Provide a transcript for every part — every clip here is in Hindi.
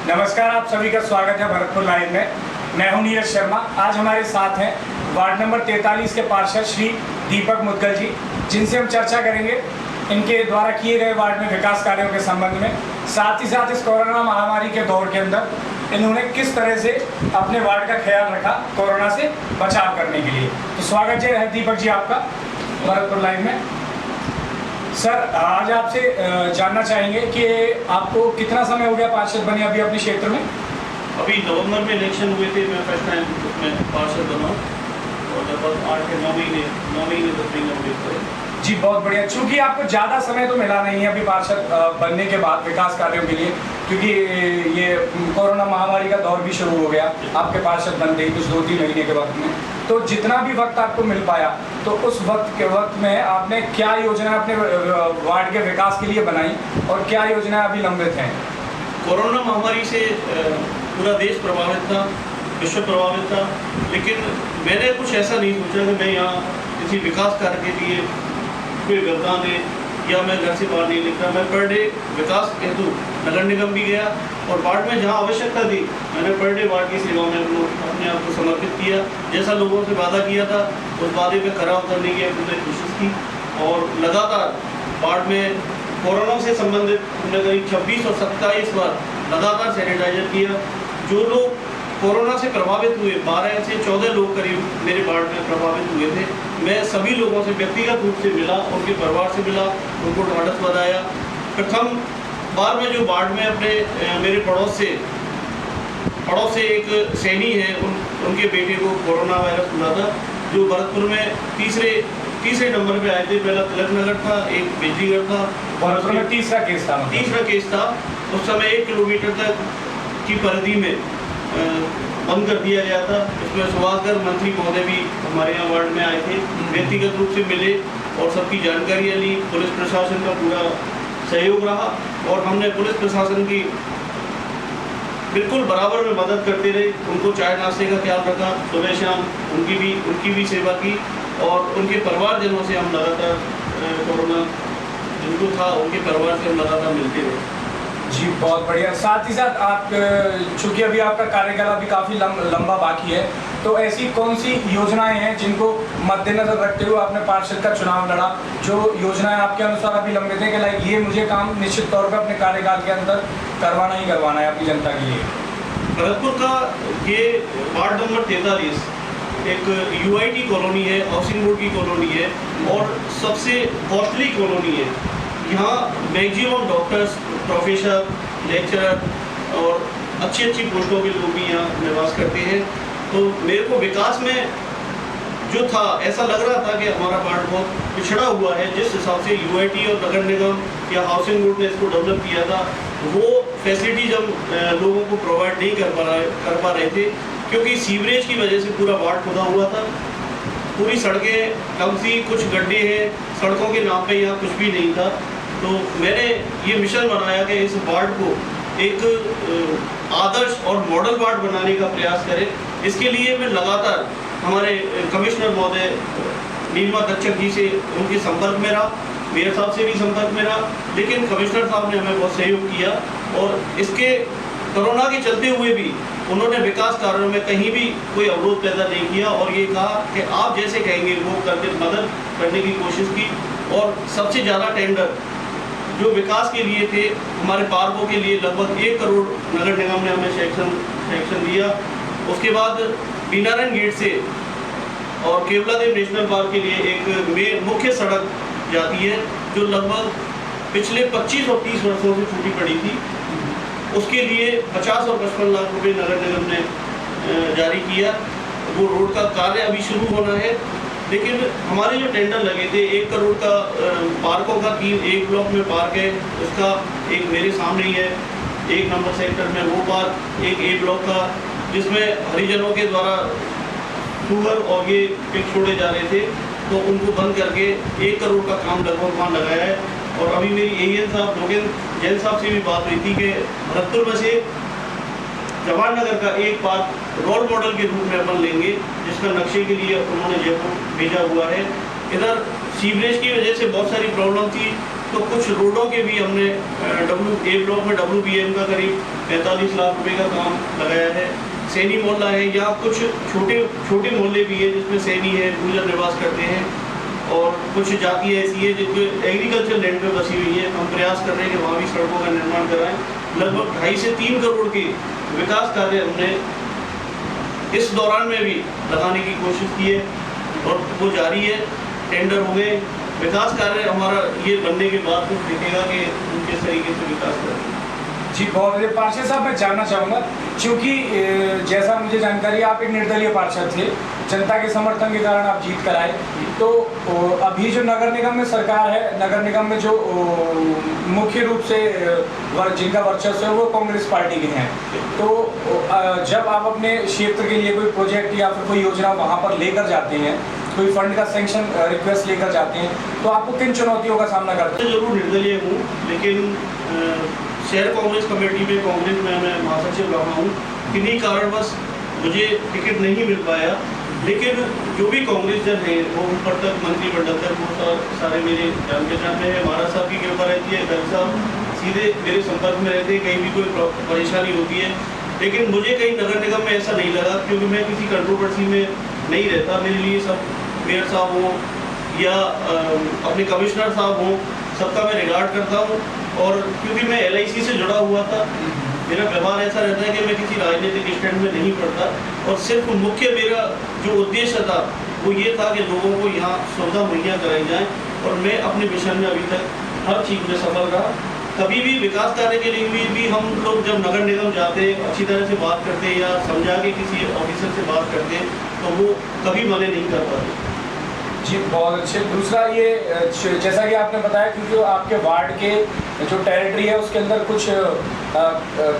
नमस्कार, आप सभी का स्वागत है भरतपुर लाइव में। मैं हूं नीरज शर्मा। आज हमारे साथ हैं वार्ड नंबर 43 के पार्षद श्री दीपक मुद्गल जी, जिनसे हम चर्चा करेंगे इनके द्वारा किए गए वार्ड में विकास कार्यों के संबंध में। साथ ही साथ इस कोरोना महामारी के दौर के अंदर इन्होंने किस तरह से अपने वार्ड का ख्याल रखा कोरोना से बचाव करने के लिए। तो स्वागत है दीपक जी आपका भरतपुर लाइव में। सर, आज आपसे जानना चाहेंगे कि आपको कितना समय हो गया पार्षद बने अभी अपने क्षेत्र में? अभी नवंबर में इलेक्शन हुए थे, मैं फर्स्ट टाइम उसमें पार्षद बना और लगभग 8 से 9 महीने तक कंप्लीट करे। जी, बहुत बढ़िया। चूँकि आपको ज़्यादा समय तो मिला नहीं है अभी पार्षद बनने के बाद विकास कार्यों के लिए, क्योंकि ये कोरोना महामारी का दौर भी शुरू हो गया आपके पार्षद बनते ही कुछ 2-3 महीने के वक्त में। तो जितना भी वक्त आपको मिल पाया, तो उस वक्त में आपने क्या योजना अपने वार्ड के विकास के लिए बनाई और क्या योजना अभी लंबित हैं? कोरोना महामारी से पूरा देश प्रभावित था, विश्व प्रभावित था, लेकिन मैंने कुछ ऐसा नहीं सोचा कि मैं यहाँ किसी विकास कार्य के लिए कोई योगदान दे या मैं घर से बाहर नहीं निकला। मैं पर डे विकास हेतु नगर निगम भी गया और वार्ड में जहाँ आवश्यकता थी मैंने पर डे वार्ड की सेवा में अपने आप को समर्पित किया। जैसा लोगों से वादा किया था उस वादे पे खरा उतरने की हमने कोशिश की और लगातार वार्ड में कोरोना से संबंधित हमने करीब 26 और 27 बार लगातार सैनिटाइजर किया। जो लोग कोरोना से प्रभावित हुए 12 से 14 लोग करीब मेरे वार्ड में प्रभावित हुए थे। मैं सभी लोगों से व्यक्तिगत रूप से मिला, उनके परिवार से मिला, उनको ढाढ़स बधाया। प्रथम बार में जो वार्ड में अपने मेरे पड़ोस से एक सैनी है, उनके बेटे को कोरोना वायरस हुआ था, जो भरतपुर में तीसरे नंबर पे आए थे। पहला तिलक नगर था, एक बिजलीगढ़ था, भरतपुर में तीसरा केस था। उस समय 1 किलोमीटर तक की परिधि में बंद कर दिया गया था। इसमें सुभाषकर मंत्री महोदय भी हमारे यहाँ वार्ड में आए थे, व्यक्तिगत रूप से मिले और सबकी जानकारियाँ ली। पुलिस प्रशासन का पूरा सहयोग रहा और हमने पुलिस प्रशासन की बिल्कुल बराबर में मदद करते रहे। उनको चाय नाश्ते का ख्याल रखा, सुबह शाम उनकी भी सेवा की और उनके परिवारजनों से हम लगातार कोरोना जिनको था उनके परिवार से हम लगातार मिलते रहे। जी, बहुत बढ़िया। साथ ही साथ आप चूँकि अभी आपका कार्यकाल अभी काफ़ी लंबा बाकी है, तो ऐसी कौन सी योजनाएं हैं जिनको मद्देनजर रखते हुए आपने पार्षद का चुनाव लड़ा, जो योजनाएं आपके अनुसार अभी लंबित हैं कि लाइक ये मुझे काम निश्चित तौर पर अपने कार्यकाल के अंदर करवाना ही करवाना है अपनी जनता के लिए? भरतपुर का ये वार्ड नंबर 43 एक UIT कॉलोनी है, हाउसिंग बोर्ड की कॉलोनी है और सबसे कॉस्टली कॉलोनी है। यहाँ मैक्सिमम डॉक्टर्स, प्रोफेसर, लेक्चरर और अच्छी पोस्टों के लोग भी यहाँ निवास करते हैं। तो मेरे को विकास में जो था ऐसा लग रहा था कि हमारा वार्ड बहुत पिछड़ा हुआ है। जिस हिसाब से UIT और नगर निगम या हाउसिंग बोर्ड ने इसको डेवलप किया था, वो फैसिलिटीज हम लोगों को प्रोवाइड नहीं कर पा रहे थे, क्योंकि सीवरेज की वजह से पूरा वार्ड खुदा हुआ था। पूरी सड़कें कम सी, कुछ गड्ढे हैं, सड़कों के नाम पे यहाँ कुछ भी नहीं था। तो मैंने ये मिशन बनाया कि इस वार्ड को एक आदर्श और मॉडल वार्ड बनाने का प्रयास करें। इसके लिए मैं लगातार हमारे कमिश्नर महोदय नीलिमा दक्षक जी से उनके संपर्क में रहा, मेयर साहब से भी संपर्क में रहा, लेकिन कमिश्नर साहब ने हमें बहुत सहयोग किया और इसके कोरोना के चलते हुए भी उन्होंने विकास कार्यों में कहीं भी कोई अवरोध पैदा नहीं किया और ये कहा कि आप जैसे कहेंगे वो करके मदद करने की कोशिश की। और सबसे ज़्यादा टेंडर जो विकास के लिए थे, हमारे पार्कों के लिए लगभग 1 करोड़ नगर निगम ने हमें सेक्शन दिया। उसके बाद बीनारायण गेट से और केवलादेव नेशनल पार्क के लिए एक मुख्य सड़क जाती है, जो लगभग पिछले 25 और 30 वर्षों से छूटी पड़ी थी। उसके लिए 50 और 55 लाख रुपए नगर निगम ने जारी किया। वो रोड का कार्य अभी शुरू होना है, लेकिन हमारे जो टेंडर लगे थे 1 करोड़ का पार्कों का, 1 ब्लॉक में पार्क है, उसका एक मेरे सामने ही है, 1 नंबर सेक्टर में वो पार्क, एक A ब्लॉक का जिसमें हरिजनों के द्वारा सुअर और ये पिग छोड़े जा रहे थे, तो उनको बंद करके 1 करोड़ का काम लगभग वहाँ लगाया है। और अभी मेरी AN साहब लोगेन जैन साहब से भी बात हुई थी कि भरतपुर में से जवाहर नगर का एक पार्क रोल मॉडल के रूप में अपन लेंगे, जिसका नक्शे के लिए उन्होंने जयपुर भेजा हुआ है। इधर सीवरेज की वजह से बहुत सारी प्रॉब्लम थी, तो कुछ रोडों के भी हमने A ब्लॉक में WBM का करीब 45 लाख रुपए का काम लगाया है। सैनी मोहल्ला है, यहाँ कुछ छोटे मोहल्ले भी है जिसमें सैनी है, गुर्जर निवास करते हैं, और कुछ जाति ऐसी है जो एग्रीकल्चर लैंड पे बसी हुई है। हम प्रयास कर रहे हैं कि वहाँ भी सड़कों का निर्माण कराएं। लगभग 2.5 से 3 करोड़ के विकास कार्य हमने इस दौरान में भी लगाने की कोशिश की है और वो जारी है। टेंडर हो गए, विकास कार्य हमारा ये बनने के बाद कुछ दिखेगा कि हम किस तरीके से विकास करें। जी बहुत बढ़िया। पार्षद साहब, मैं जानना चाहूँगा, क्योंकि जैसा मुझे जानकारी है आप एक निर्दलीय पार्षद थे, जनता के समर्थन के कारण आप जीत कर आए, तो अभी जो नगर निगम में सरकार है, नगर निगम में जो मुख्य रूप से जिनका वर्चस्व है वो कांग्रेस पार्टी के हैं, तो जब आप अपने क्षेत्र के लिए कोई प्रोजेक्ट या फिर कोई योजना वहाँ पर लेकर जाते हैं, कोई फंड का सैंक्शन रिक्वेस्ट लेकर जाते हैं, तो आपको किन चुनौतियों का सामना करते हैं? जरूर निर्दलीय हूँ, लेकिन शहर कांग्रेस कमेटी में कांग्रेस में मैं महासचिव रहा हूँ। किन्हीं कारणवश मुझे टिकट नहीं मिल पाया, लेकिन जो भी कांग्रेस जन है वो ऊपर तक मंत्रिमंडल तक वो सारे मेरे जान पहचान में है। महाराज साहब की कृपा रहती है, डॉक्टर साहब सीधे मेरे संपर्क में रहते हैं, कहीं भी कोई परेशानी होती है। लेकिन मुझे कहीं नगर निगम में ऐसा नहीं लगा, क्योंकि मैं किसी कंट्रोवर्सी में नहीं रहता। मेरे लिए सब मेयर साहब हों या अपने कमिश्नर साहब हों, सबका मैं रिगार्ड करता हूँ। और क्योंकि मैं LIC से जुड़ा हुआ था, मेरा व्यवहार ऐसा रहता है कि मैं किसी राजनीतिक स्टैंड में नहीं पड़ता, और सिर्फ मुख्य मेरा जो उद्देश्य था वो ये था कि लोगों को यहाँ सुविधा मुहैया कराई जाए, और मैं अपने मिशन में अभी तक हर चीज़ में सफल रहा। कभी भी विकास कार्य के लिए भी हम लोग जब नगर निगम जाते अच्छी तरह से बात करते या समझा के किसी ऑफिसर से बात करते तो वो कभी मना नहीं कर पाते। जी बहुत अच्छे। दूसरा ये जैसा कि आपने बताया, क्योंकि आपके वार्ड के जो टेरिटरी है उसके अंदर कुछ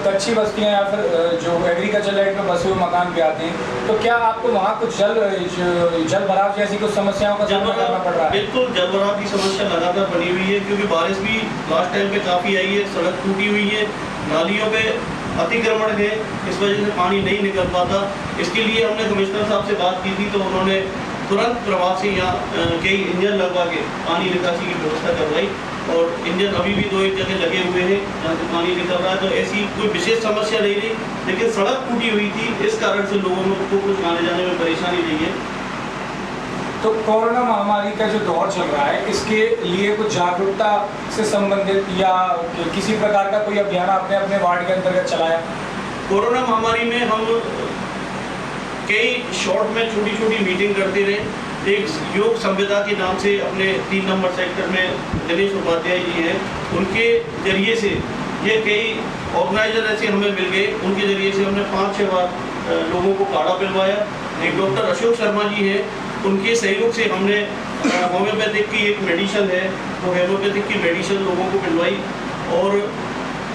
कच्ची बस्तियां या फिर जो एग्रीकल्चर लैंड में बसे हुए मकान भी आते हैं, तो क्या आपको वहाँ कुछ जल भराव जैसी कुछ समस्याओं का सामना करना पड़ रहा है? बिल्कुल, जल भराव की समस्या लगातार बनी हुई है, क्योंकि बारिश भी लास्ट टाइम पे काफ़ी आई है, सड़क टूटी हुई है, नालियों पे अतिक्रमण है, इस वजह से पानी नहीं निकल पाता। इसके लिए हमने कमिश्नर साहब से बात की थी, तो उन्होंने तुरंत प्रभाव से यहाँ कई इंजन लगवा के पानी निकासी की व्यवस्था करवाई, और इंजन अभी भी 2-1 जगह लगे हुए हैं जहाँ से पानी निकल रहा है। तो ऐसी कोई विशेष समस्या नहीं रही, लेकिन सड़क टूटी हुई थी, इस कारण से लोगों को कुछ आने जाने में परेशानी रही है। तो कोरोना महामारी का जो दौर चल रहा है, इसके लिए कुछ जागरूकता से संबंधित या किसी प्रकार का कोई अभियान आपने अपने वार्ड के अंतर्गत चलाया? कोरोना महामारी में हम कई शॉर्ट में छोटी छोटी मीटिंग करते रहे। एक योग संविदा के नाम से अपने 3 नंबर सेक्टर में दिनेश उपाध्याय जी हैं, उनके जरिए से ये कई ऑर्गेनाइजर ऐसे हमें मिल गए, उनके जरिए से हमने 5-6 बार लोगों को काढ़ा पिलवाया। एक डॉक्टर अशोक शर्मा जी हैं, उनके सहयोग से हमने होम्योपैथिक की एक मेडिसिन है, वो होम्योपैथिक की मेडिसिन लोगों को पिलवाई। और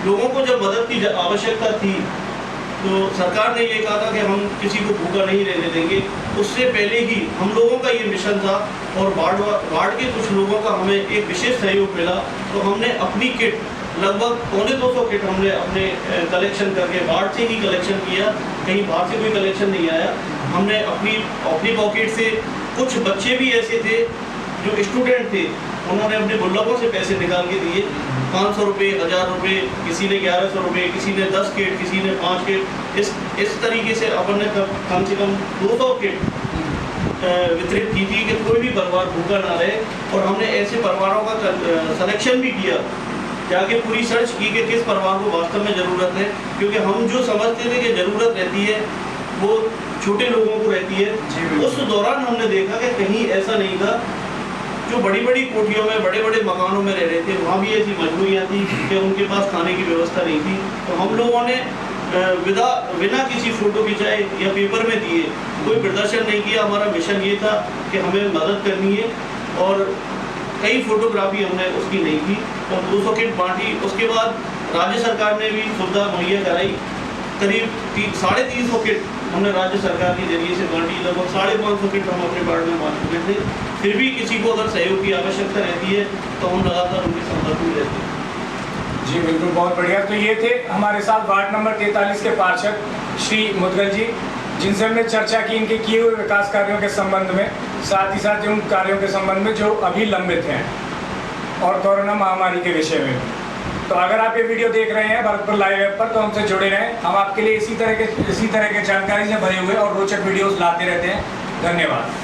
लोगों को जब मदद की आवश्यकता थी तो सरकार ने ये कहा था कि हम किसी को भूखा नहीं रहने देंगे। उससे पहले ही हम लोगों का ये मिशन था, और वार्ड के कुछ लोगों का हमें एक विशेष सहयोग मिला, तो हमने अपनी किट लगभग 250 किट हमने अपने कलेक्शन करके वार्ड से ही कलेक्शन किया, कहीं बाहर से कोई कलेक्शन नहीं आया। हमने अपनी पॉकेट से, कुछ बच्चे भी ऐसे थे जो स्टूडेंट थे, उन्होंने अपने गुल्लकों से पैसे निकाल के दिए, 500 रुपये, 1000 रुपये, किसी ने 1100 रुपये, किसी ने 10 किट, किसी ने 5 किट। इस तरीके से अपन ने कम से कम 200 किट वितरित की थी कि कोई भी परिवार भूखा ना रहे। और हमने ऐसे परिवारों का सिलेक्शन भी किया, जाके पूरी सर्च की कि किस परिवार को वास्तव में ज़रूरत है, क्योंकि हम जो समझते थे कि ज़रूरत रहती है वो छोटे लोगों को रहती है। उस दौरान हमने देखा कि कहीं ऐसा नहीं था, जो बड़ी बड़ी कोठियों में, बड़े बड़े मकानों में रह रहे थे, वहाँ भी ऐसी मजबूरियाँ थी कि उनके पास खाने की व्यवस्था नहीं थी। तो हम लोगों ने बिना किसी फ़ोटो खिंचाए या पेपर में दिए कोई प्रदर्शन नहीं किया। हमारा मिशन ये था कि हमें मदद करनी है, और कई फोटोग्राफी हमने उसकी नहीं की, और 200 किट बांटी। उसके बाद राज्य सरकार ने भी सुविधा मुहैया कराई, करीब 350 किट हमने राज्य सरकार के जरिए से बांटी। लगभग 550 किट हम अपने वार्ड में बांट चुके थे। फिर भी किसी को अगर सहयोग की आवश्यकता रहती है तो हम लगातार उनके संपर्क में रहते हैं। जी बिल्कुल, बहुत बढ़िया। तो ये थे हमारे साथ वार्ड नंबर 43 के पार्षद श्री मुदगल जी, जिनसे हमने चर्चा की इनके किए हुए विकास कार्यों के संबंध में, साथ ही साथ उन कार्यों के संबंध में जो अभी लंबित हैं। और कोरोना महामारी के विषय में। तो अगर आप ये वीडियो देख रहे हैं भरतपुर लाइव ऐप पर तो हमसे जुड़े रहें। हम आपके लिए इसी तरह के जानकारी से भरे हुए और रोचक वीडियोस लाते रहते हैं। धन्यवाद।